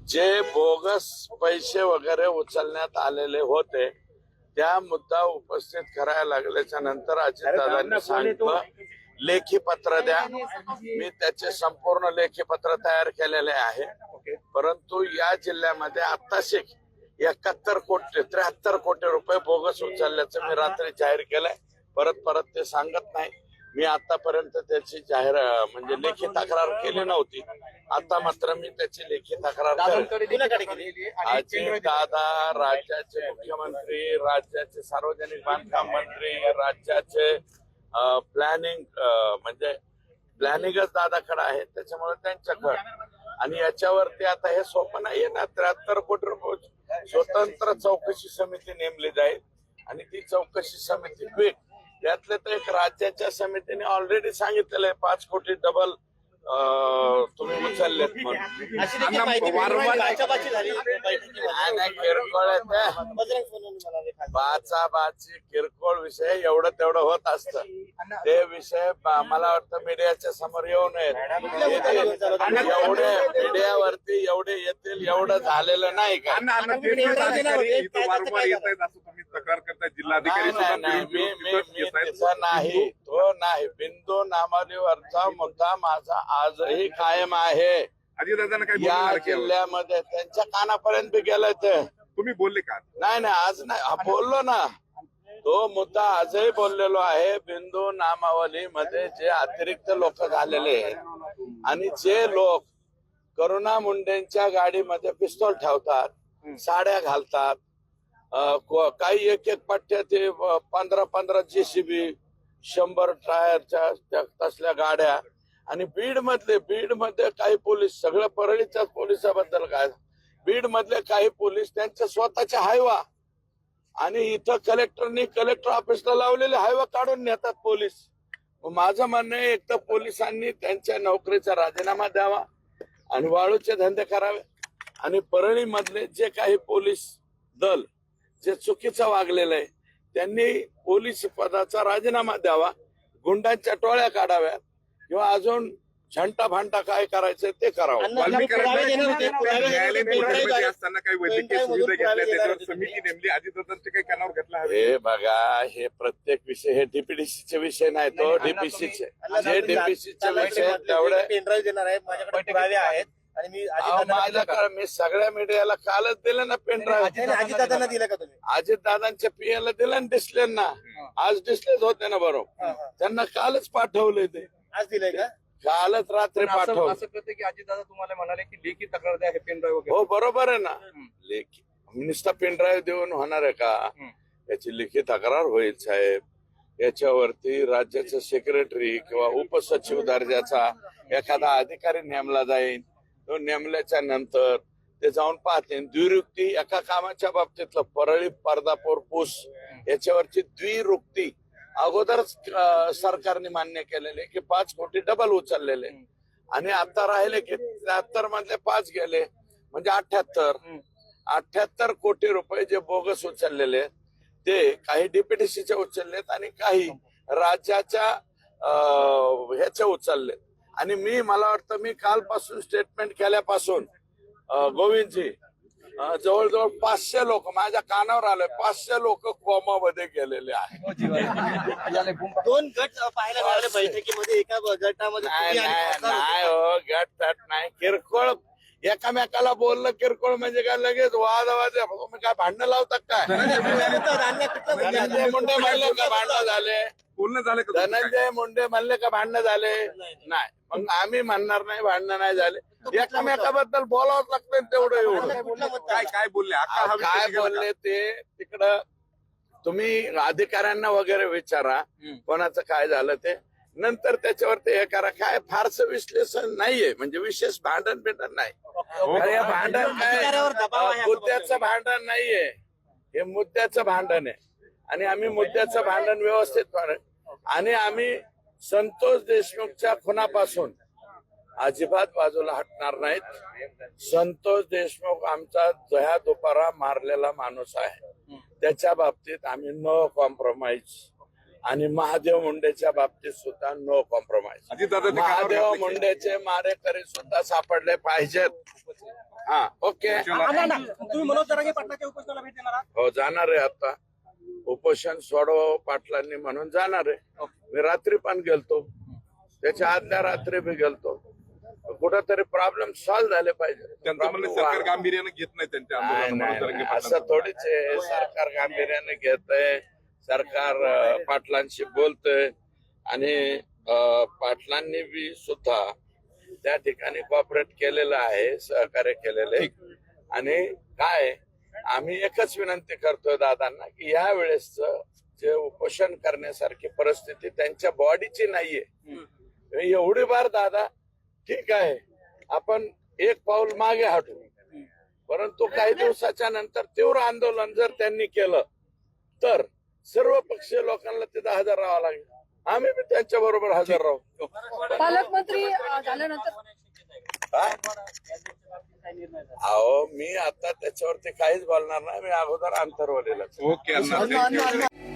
जे बोगस पैसे वगैरे उचलण्यात आलेले होते त्या मुद्दा उपस्थित करायला लागल्याच्या नंतर अजितदादांनी सांगितलं लेखी पत्र द्या. मी त्याचे संपूर्ण लेखी पत्र तयार केलेले आहे. परंतु या जिल्ह्यामध्ये आत्ताशी 73 कोटी रुपये बोगस उचलल्याचं मी रात्री जाहीर केलंय. परत ते सांगत नाही. मी आतापर्यंत त्याची जाहीर म्हणजे लेखी तक्रार केली नव्हती. आता मात्र मी त्याची लेखी तक्रार अजित दादा राज्याचे मुख्यमंत्री, राज्याचे सार्वजनिक बांधकाम मंत्री, राज्याचे प्लॅनिंग म्हणजे प्लॅनिंगच दादाकडे आहे. त्याच्यामुळे त्यांच्याकडे आणि याच्यावरती आता हे सोपं नाहीये ना. 73 कोटी रुपये स्वतंत्र चौकशी समिती नेमली जाईल आणि ती चौकशी समिती क्विक त्यातले तर एक राज्याच्या समितीने ऑलरेडी सांगितलेलं आहे 5 कोटी डबल तुम्ही उचललेत म्हणून. बाची किरकोळ विषय एवढं तेवढं होत असतं. ते विषय मला वाटतं मीडियाच्या समोर येऊ नयेत. एवढे मीडियावरती एवढे येतील एवढं झालेलं नाही का. तक्रार करताय जिल्हाधिकारी नाही तो नाही. बिंदू नामावलीवरचा मुद्दा माझा आजही कायम आहे. अजितदादांना काय या जिल्ह्यामध्ये त्यांच्या कानापर्यंत बी गेलाय. ते तुम्ही बोलले का? नाही आज नाही बोललो ना. तो मुद्दा आजही बोललेलो आहे. बिंदू नामावलीमध्ये जे अतिरिक्त लोक झालेले आहेत आणि जे लोक करुणा मुंडेंच्या गाडीमध्ये पिस्तूल ठेवतात, साड्या घालतात, काही एक पट्ट्या ते 15 JCB 100 टायरच्या तसल्या गाड्या आणि बीड मध्ये काही पोलीस सगळं परळीच्या पोलिसाबद्दल काय बीड मधले काही पोलीस त्यांच्या स्वतःच्या हायवा आणि इथं कलेक्टर ऑफिसला लावलेले हायवा काढून नेतात पोलीस. माझं म्हणणं आहे एक तर पोलिसांनी त्यांच्या नोकरीचा राजीनामा द्यावा आणि वाळूचे धंदे करावे आणि परळी मधले जे काही पोलीस दल जे चुकीचं वागलेलं आहे त्यांनी पोलीस पदाचा राजीनामा द्यावा, गुंडांच्या टोळ्या काढाव्यात किंवा अजून छंटा भांटा काय करायचं ते करावं. असताना काही वैद्यकीय सुविधा घेतल्या त्याच्यावर समिती नेमली. अजितदादांचे काही कानावर घेतला हे बघा हे प्रत्येक विषय हे डीपीडीसीचे विषय नाही. तो डीपीसीचे जे डीपीसीचे विषय तेवढे पेनड्राईव्ह देणार आहे. माझ्याकडे पुरावे आहेत आणि माझ्याकडे मी सगळ्या मीडियाला कालच दिलं ना पेनड्राईव्ह. अजितदादांना दिलं का तुम्ही? अजितदादांच्या पीएला दिलं ना डिस्प्लेना. आज डिस्प्लेच होते ना बरोबर. त्यांना कालच पाठवलंय ते. आज दिलंय का? कालच रात्री पाठवलं. असं कळतं की अजितदादा तुम्हाला म्हणाले की लेखी तक्रार द्या हे पेनड्राईव्ह वगैरे. हो बरोबर आहे ना. लेखी नुसता पेनड्राईव्ह देऊन होणार आहे का. याची लेखी तक्रार होईल साहेब. याच्यावरती राज्याचा सेक्रेटरी किंवा उपसचिव दर्जाचा एखादा अधिकारी नेमला जाईल. तो नेमल्याच्या नंतर ते जाऊन पाहते द्विरुक्ती एका कामाच्या बाबतीतलं परळी पर्दापूर पूस याच्यावरची द्विरुक्ती अगोदरच सरकारने मान्य केलेले की 5 कोटी डबल उचललेले आणि आता राहिले की 73 मधले 5 गेले म्हणजे 78 कोटी रुपये जे बोगस उचललेले ते काही डीपीडीसीचे उचललेत आणि काही राज्याच्या ह्याचे उचललेत. आणि मला वाटतं मी कालपासून स्टेटमेंट केल्यापासून गोविंदजी जवळजवळ 500 लोक माझ्या कानावर आले. 500 लोक कोमामध्ये गेलेले आहेत. 2 गट पाहायला मिळाले बैठकीमध्ये. एका गटामध्ये नाही हो गट नाही. किरकोळ एकामेकाला बोललं किरकोळ म्हणजे काय लगेच वाद तुम्ही काय भांडणं लावतात काय. धनंजय मुंडे म्हणले का भांडणं झाले. बोलणं झालं का? धनंजय मुंडे म्हणले का भांडणं झाले नाही. मग आम्ही म्हणणार नाही भांडणं नाही झाले. एकामेकाबद्दल बोलावंच लागतं तेवढं एवढं. काय बोलले काय बोलले ते तिकडं तुम्ही अधिकाऱ्यांना वगैरे विचारा कोणाचं काय झालं ते. नंतर त्याच्यावरती हे करा. काय फारसं विश्लेषण नाहीये म्हणजे विशेष भांडण नाही. भांडण काय मुद्द्याचं भांडण नाहीये. हे मुद्द्याचं भांडण आहे आणि आम्ही मुद्द्याचं भांडण व्यवस्थित आणि आम्ही संतोष देशमुखच्या खुनापासून अजिबात बाजूला हटणार नाहीत. संतोष देशमुख आमचा दह्या दुपारा मारलेला माणूस आहे. त्याच्या बाबतीत आम्ही नो कॉम्प्रोमाइज आणि महादेव मुंडेच्या बाबतीत सुद्धा नो कॉम्प्रोमाइज. महादेव मुंडेचे मारेकरी सुद्धा सापडले पाहिजेत. हा ओके तुम्ही मनोज जरांगे पाटलाच्या उपोषणाला भेट देणार आहात? हो जाणार आहे आता उपोषण सोडव पाटलांनी म्हणून जाणार आहे. मी रात्री पण गेलतो त्याच्या आदल्या रात्री बी गेलतो. कुठंतरी प्रॉब्लेम सॉल्व्ह झाले पाहिजे. त्यांचं म्हणणं सरकार गांभीर्यानं घेत नाही त्यांच्या नाही, आंदोलनाला मनोज नाही, जरांगे नाही. असं थोडीच आहे. सरकार गांभीर्याने घेतय. सरकार पाटलांशी बोलतय आणि पाटलांनी बी सुद्धा त्या ठिकाणी कॉपरेट केलेलं आहे, सहकार्य केलेलं आहे. आणि काय आम्ही एकच विनंती करतोय दादांना की या वेळेस जे उपोषण करण्यासारखी परिस्थिती त्यांच्या बॉडीची नाहीये. एवढी बार दादा ठीक आहे आपण एक पाऊल मागे हटू, परंतु काही दिवसाच्या नंतर तीव्र आंदोलन जर त्यांनी केलं तर सर्व पक्षीय लोकांना तिथं हजर राहावं लागेल. आम्ही बी त्यांच्या बरोबर हजर राहू. पालकमंत्री झाल्यानंतर अहो मी आता त्याच्यावरती काहीच बोलणार नाही. मी अगोदर अंतरवलेलं ओके अण्णा, thank you.